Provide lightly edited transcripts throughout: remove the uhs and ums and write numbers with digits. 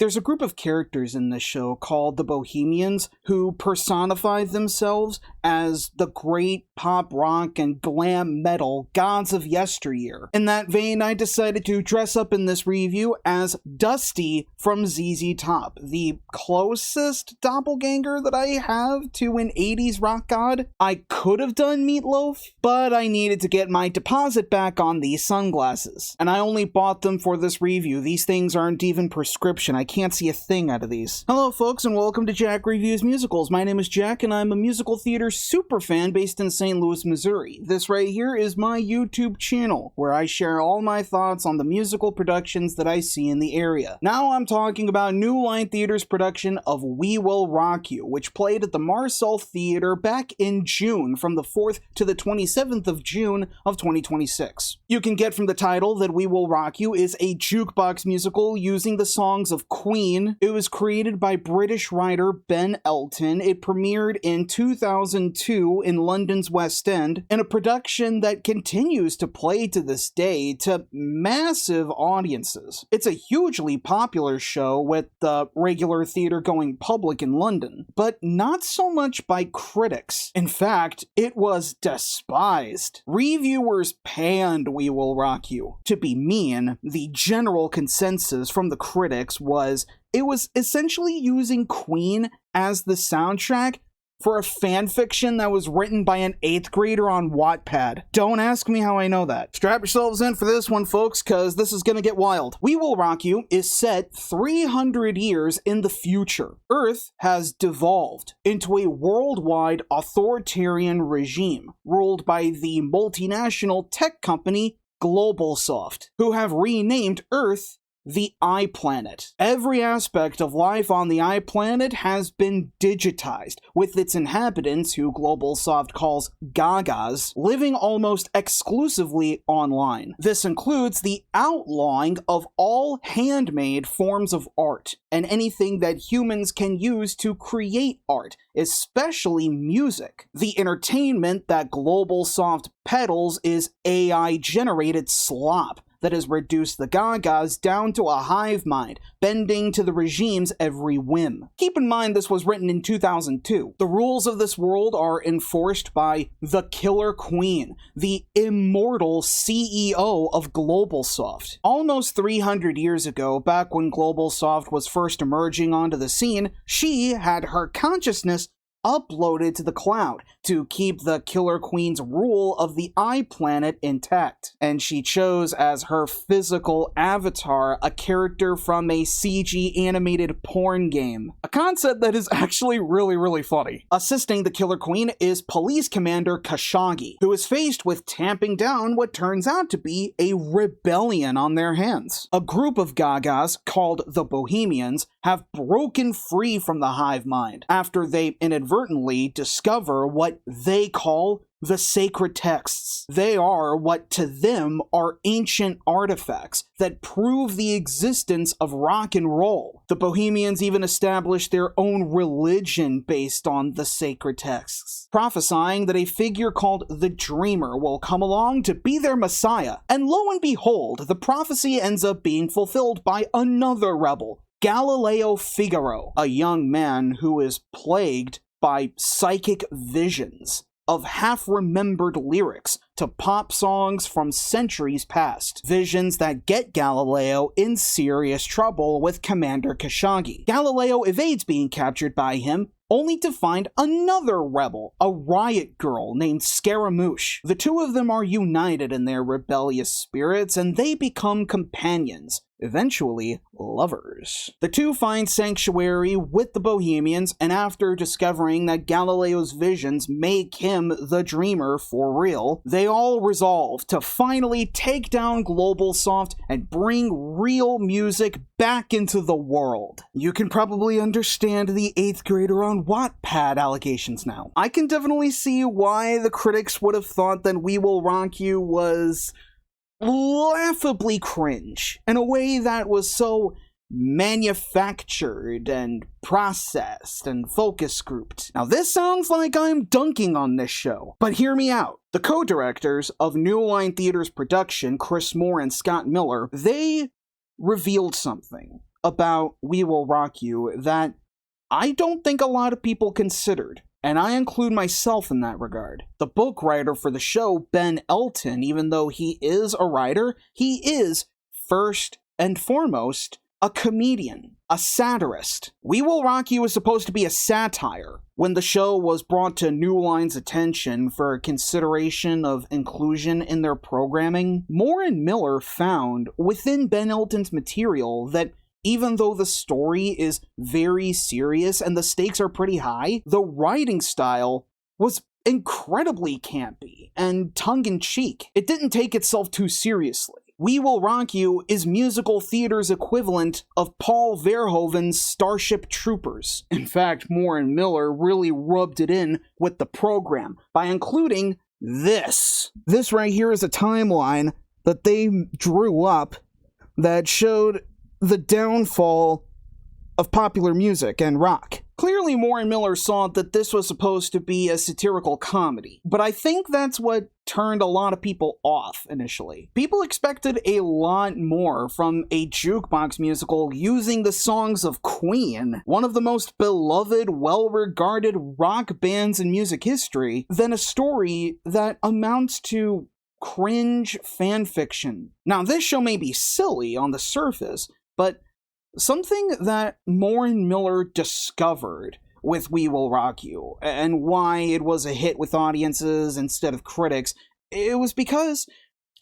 There's a group of characters in this show called the Bohemians who personify themselves as the great pop rock and glam metal gods of yesteryear. In that vein, I decided to dress up in this review as Dusty from ZZ Top, the closest doppelganger that I have to an 80s rock god. I could have done Meatloaf, but I needed to get my deposit back on these sunglasses, and I only bought them for this review. These things aren't even prescription. I can't see a thing out of these. Hello folks, and welcome to Jack Reviews Musicals. My name is Jack, and I'm a musical theater superfan based in St. Louis, Missouri. This right here is my YouTube channel, where I share all my thoughts on the musical productions that I see in the area. Now I'm talking about New Line Theater's production of We Will Rock You, which played at the Marcel Theater back in June, from the 4th to the 27th of June of 2026. You can get from the title that We Will Rock You is a jukebox musical using the songs of Queen. It was created by British writer Ben Elton. It premiered in 2002 in London's West End, in a production that continues to play to this day to massive audiences. It's a hugely popular show with the regular theater going public in London, but not so much by critics. In fact, it was despised. Reviewers panned We Will Rock You. To be mean, the general consensus from the critics was it was essentially using Queen as the soundtrack for a fanfiction that was written by an 8th grader on Wattpad. Don't ask me how I know that. Strap yourselves in for this one, folks, because this is gonna get wild. We Will Rock You is set 300 years in the future. Earth has devolved into a worldwide authoritarian regime ruled by the multinational tech company GlobalSoft, who have renamed Earth the iPlanet. Every aspect of life on the iPlanet has been digitized, with its inhabitants, who GlobalSoft calls Gagas, living almost exclusively online. This includes the outlawing of all handmade forms of art, and anything that humans can use to create art, especially music. The entertainment that GlobalSoft peddles is AI-generated slop that has reduced the Gagas down to a hive mind, bending to the regime's every whim. Keep in mind this was written in 2002. The rules of this world are enforced by the Killer Queen, the immortal CEO of GlobalSoft. Almost 300 years ago, back when GlobalSoft was first emerging onto the scene, she had her consciousness uploaded to the cloud to keep the Killer Queen's rule of the iPlanet intact. And she chose as her physical avatar a character from a CG animated porn game. A concept that is actually really funny. Assisting the Killer Queen is Police Commander Khashoggi, who is faced with tamping down what turns out to be a rebellion on their hands. A group of Gagas, called the Bohemians, have broken free from the hive mind after they inadvertently discover what they call the sacred texts. They are what to them are ancient artifacts that prove the existence of rock and roll. The Bohemians even established their own religion based on the sacred texts, prophesying that a figure called the Dreamer will come along to be their messiah. And lo and behold, the prophecy ends up being fulfilled by another rebel, Galileo Figaro, a young man who is plagued by psychic visions of half-remembered lyrics to pop songs from centuries past. Visions that get Galileo in serious trouble with Commander Khashoggi. Galileo evades being captured by him, only to find another rebel, a riot girl named Scaramouche. The two of them are united in their rebellious spirits, and they become companions, eventually lovers. The two find sanctuary with the Bohemians, and after discovering that Galileo's visions make him the Dreamer for real, they all resolve to finally take down GlobalSoft and bring real music back into the world. You can probably understand the 8th grader on Wattpad allegations now. I can definitely see why the critics would have thought that We Will Rock You was laughably cringe in a way that was so manufactured and processed and focus grouped. Now this sounds like I'm dunking on this show, but hear me out. The co-directors of New Line Theater's production, Chris Moore and Scott Miller, they revealed something about We Will Rock You that I don't think a lot of people considered, and I include myself in that regard. The book writer for the show, Ben Elton, even though he is a writer, he is, first and foremost, a comedian, a satirist. We Will Rock You was supposed to be a satire. When the show was brought to New Line's attention for consideration of inclusion in their programming, Moore and Miller found within Ben Elton's material that even though the story is very serious and the stakes are pretty high, the writing style was incredibly campy and tongue-in-cheek. It didn't take itself too seriously. We Will Rock You is musical theater's equivalent of Paul Verhoeven's Starship Troopers. In fact, Moore and Miller really rubbed it in with the program by including this. This right here is a timeline that they drew up that showed the downfall of popular music and rock. Clearly, Moore and Miller saw that this was supposed to be a satirical comedy, but I think that's what turned a lot of people off initially. People expected a lot more from a jukebox musical using the songs of Queen, one of the most beloved, well-regarded rock bands in music history, than a story that amounts to cringe fanfiction. Now, this show may be silly on the surface, but something that Moore and Miller discovered with We Will Rock You, and why it was a hit with audiences instead of critics, it was because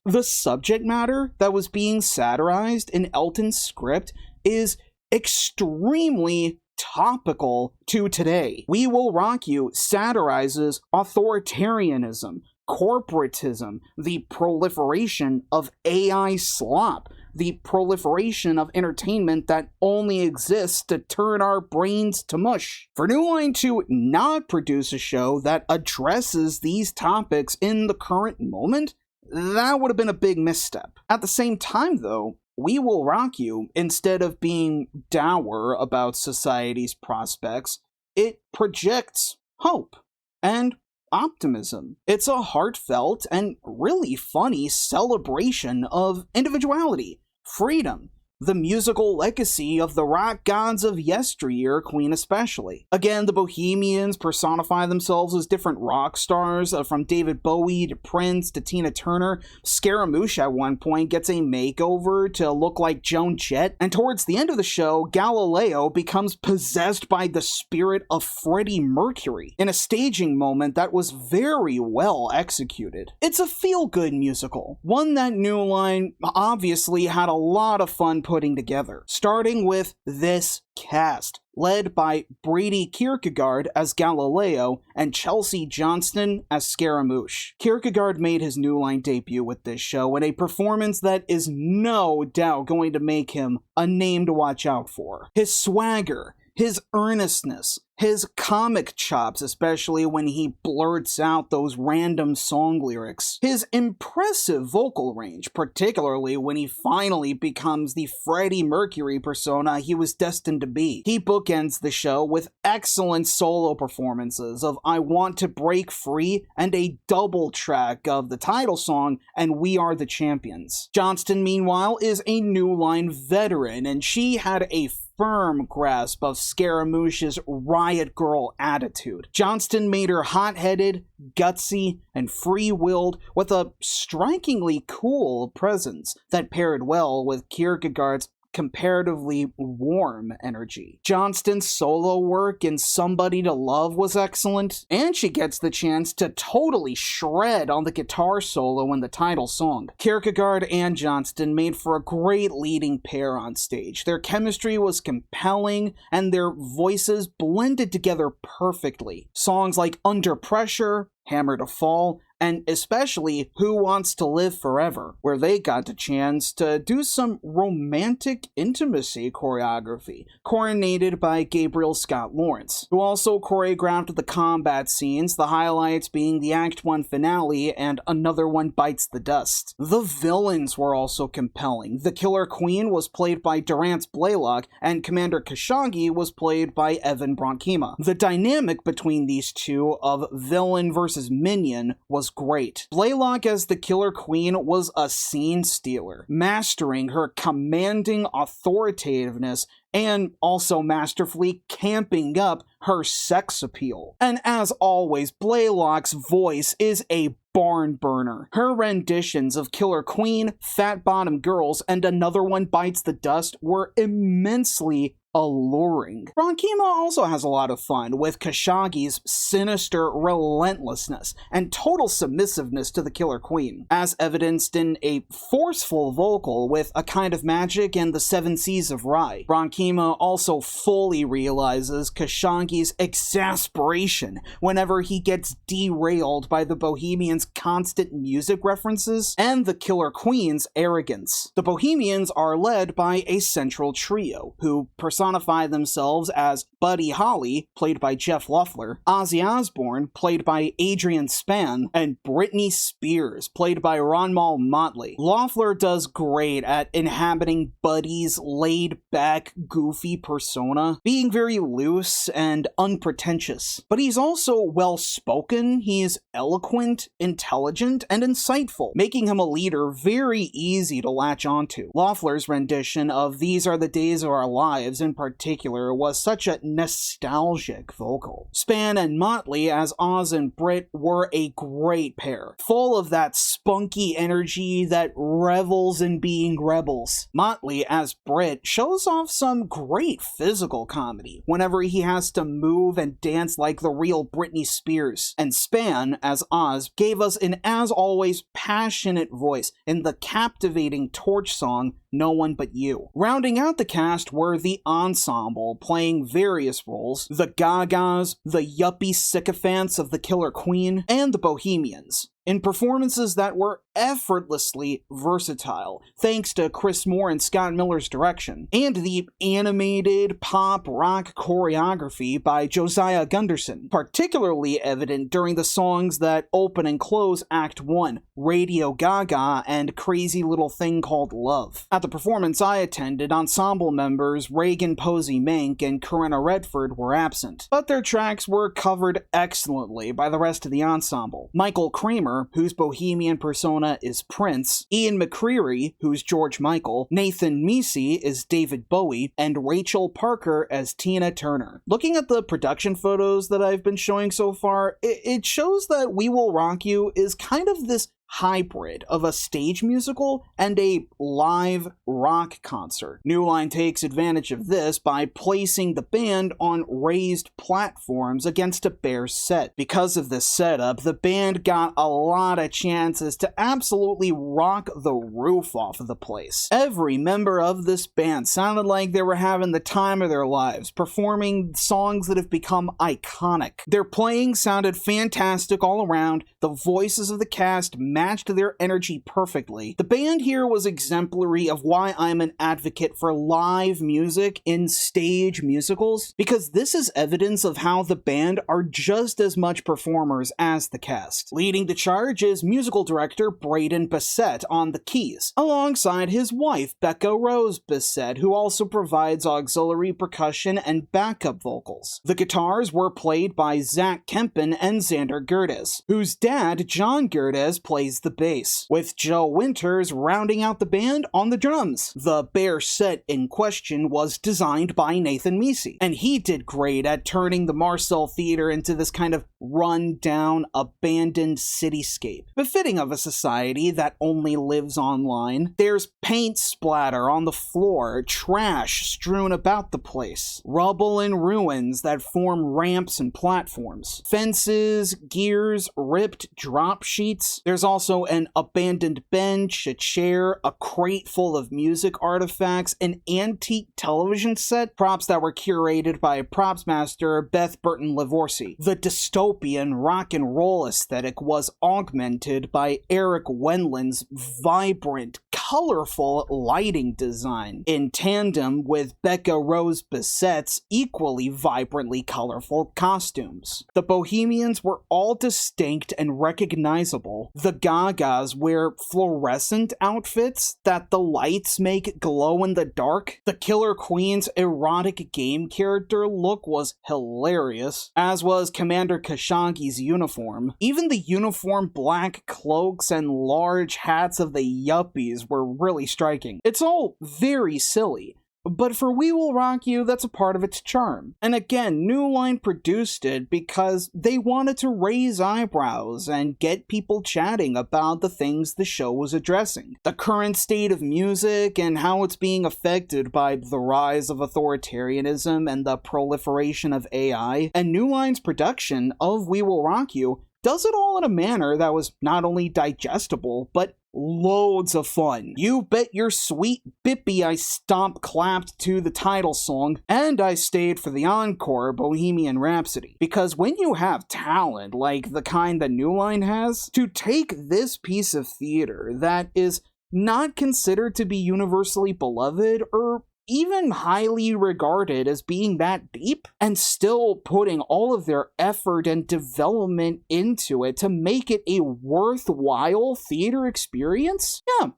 the subject matter that was being satirized in Elton's script is extremely topical to today. We Will Rock You satirizes authoritarianism, corporatism, the proliferation of AI slop, the proliferation of entertainment that only exists to turn our brains to mush. For New Line to not produce a show that addresses these topics in the current moment, that would have been a big misstep. At the same time, though, We Will Rock You, instead of being dour about society's prospects, it projects hope and optimism. It's a heartfelt and really funny celebration of individuality, freedom, the musical legacy of the rock gods of yesteryear, Queen especially. Again, the Bohemians personify themselves as different rock stars, from David Bowie to Prince to Tina Turner. Scaramouche at one point gets a makeover to look like Joan Jett, and towards the end of the show, Galileo becomes possessed by the spirit of Freddie Mercury in a staging moment that was very well executed. It's a feel-good musical, one that New Line obviously had a lot of fun putting together, starting with this cast, led by Brady Kierkegaard as Galileo and Chelsea Johnston as Scaramouche. Kierkegaard made his New Line debut with this show in a performance that is no doubt going to make him a name to watch out for. His swagger, his earnestness, his comic chops, especially when he blurts out those random song lyrics, his impressive vocal range, particularly when he finally becomes the Freddie Mercury persona he was destined to be. He bookends the show with excellent solo performances of I Want to Break Free and a double track of the title song and We Are the Champions. Johnston, meanwhile, is a New Line veteran, and she had a firm grasp of Scaramouche's riot girl attitude. Johnston made her hot-headed, gutsy, and free-willed with a strikingly cool presence that paired well with Kierkegaard's comparatively warm energy. Johnston's solo work in Somebody to Love was excellent, and she gets the chance to totally shred on the guitar solo in the title song. Kierkegaard and Johnston made for a great leading pair on stage. Their chemistry was compelling, and their voices blended together perfectly. Songs like Under Pressure, Hammer to Fall, and especially Who Wants to Live Forever, where they got the chance to do some romantic intimacy choreography, coordinated by Gabriel Scott Lawrence, who also choreographed the combat scenes, the highlights being the Act 1 finale and Another One Bites the Dust. The villains were also compelling. The Killer Queen was played by Durance Blaylock, and Commander Khashoggi was played by Evan Bronkema. The dynamic between these two of villain versus minion was was great. Blaylock as the Killer Queen was a scene stealer, mastering her commanding authoritativeness and also masterfully camping up her sex appeal. And as always, Blaylock's voice is a barn burner. Her renditions of Killer Queen, Fat Bottom Girls, and Another One Bites the Dust were immensely alluring. Rankima also has a lot of fun with Khashoggi's sinister relentlessness and total submissiveness to the Killer Queen, as evidenced in a forceful vocal with A Kind of Magic and The Seven Seas of Rye. Rankima also fully realizes Khashoggi's exasperation whenever he gets derailed by the Bohemians' constant music references and the Killer Queen's arrogance. The Bohemians are led by a central trio, who personify themselves as Buddy Holly, played by Jeff Loeffler, Ozzy Osbourne, played by Adrian Spann, and Britney Spears, played by Ronmal Motley. Loeffler does great at inhabiting Buddy's laid-back, goofy persona, being very loose and unpretentious. But he's also well-spoken, he's eloquent, intelligent, and insightful, making him a leader very easy to latch onto. Loeffler's rendition of These Are the Days of Our Lives in particular was such a nostalgic vocal. Spann and Motley as Oz and Britt were a great pair, full of that spunky energy that revels in being rebels. Motley as Britt shows off some great physical comedy whenever he has to move and dance like the real Britney Spears. And Spann as Oz gave us an as always passionate voice in the captivating Torch song No One But You. Rounding out the cast were the ensemble, playing various roles, the Gagas, the yuppie sycophants of the Killer Queen, and the Bohemians, in performances that were effortlessly versatile, thanks to Chris Moore and Scott Miller's direction, and the animated pop-rock choreography by Josiah Gunderson, particularly evident during the songs that open and close Act 1, Radio Gaga and Crazy Little Thing Called Love. At the performance I attended, ensemble members Reagan Posey Mank and Corinna Redford were absent, but their tracks were covered excellently by the rest of the ensemble. Michael Kramer, whose bohemian persona is Prince, Ian McCreary, who's George Michael, Nathan Meesey is David Bowie, and Rachel Parker as Tina Turner. Looking at the production photos that I've been showing so far, it shows that We Will Rock You is kind of this hybrid of a stage musical and a live rock concert. New Line takes advantage of this by placing the band on raised platforms against a bare set. Because of this setup, the band got a lot of chances to absolutely rock the roof off of the place. Every member of this band sounded like they were having the time of their lives, performing songs that have become iconic. Their playing sounded fantastic all around, the voices of the cast matched their energy perfectly. The band here was exemplary of why I'm an advocate for live music in stage musicals, because this is evidence of how the band are just as much performers as the cast. Leading the charge is musical director Braden Bissett on the keys, alongside his wife Becca Rose Bissett, who also provides auxiliary percussion and backup vocals. The guitars were played by Zach Kempen and Xander Gerdes, whose dad, John Gerdes, plays the bass, with Joe Winters rounding out the band on the drums. The bare set in question was designed by Nathan Meesey, and he did great at turning the Marcel Theater into this kind of run-down, abandoned cityscape, befitting of a society that only lives online. There's paint splatter on the floor, trash strewn about the place, rubble and ruins that form ramps and platforms, fences, gears, ripped drop sheets. There's also an abandoned bench, a chair, a crate full of music artifacts, an antique television set, props that were curated by props master Beth Burton-Livorsi. The dystopian rock and roll aesthetic was augmented by Eric Wendland's vibrant, colorful lighting design, in tandem with Becca Rose Bissett's equally vibrantly colorful costumes. The Bohemians were all distinct and recognizable. The Gagas wear fluorescent outfits that the lights make glow in the dark. The Killer Queen's erotic game character look was hilarious, as was Commander Kashagi's uniform. Even the uniform black cloaks and large hats of the yuppies were really striking. It's all very silly, but for We Will Rock You, that's a part of its charm. And again, New Line produced it because they wanted to raise eyebrows and get people chatting about the things the show was addressing. The current state of music and how it's being affected by the rise of authoritarianism and the proliferation of AI. And New Line's production of We Will Rock You does it all in a manner that was not only digestible, but loads of fun. You bet your sweet bippy I stomp clapped to the title song, and I stayed for the encore, Bohemian Rhapsody. Because when you have talent like the kind that New Line has, to take this piece of theater that is not considered to be universally beloved or even highly regarded as being that deep, and still putting all of their effort and development into it to make it a worthwhile theater experience? Yeah,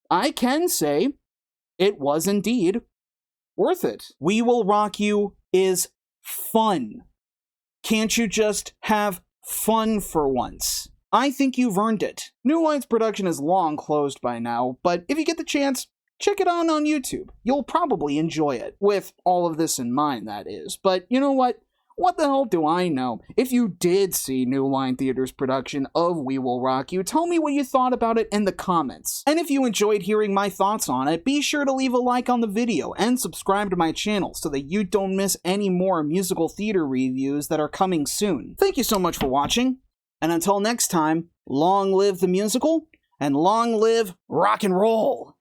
I can say it was indeed worth it. We Will Rock You is fun. Can't you just have fun for once? I think you've earned it. New Line's production is long closed by now, but if you get the chance, check it out on YouTube. You'll probably enjoy it, with all of this in mind, that is. But you know what? What the hell do I know? If you did see New Line Theater's production of We Will Rock You, tell me what you thought about it in the comments. And if you enjoyed hearing my thoughts on it, be sure to leave a like on the video and subscribe to my channel so that you don't miss any more musical theater reviews that are coming soon. Thank you so much for watching, and until next time, long live the musical, and long live rock and roll!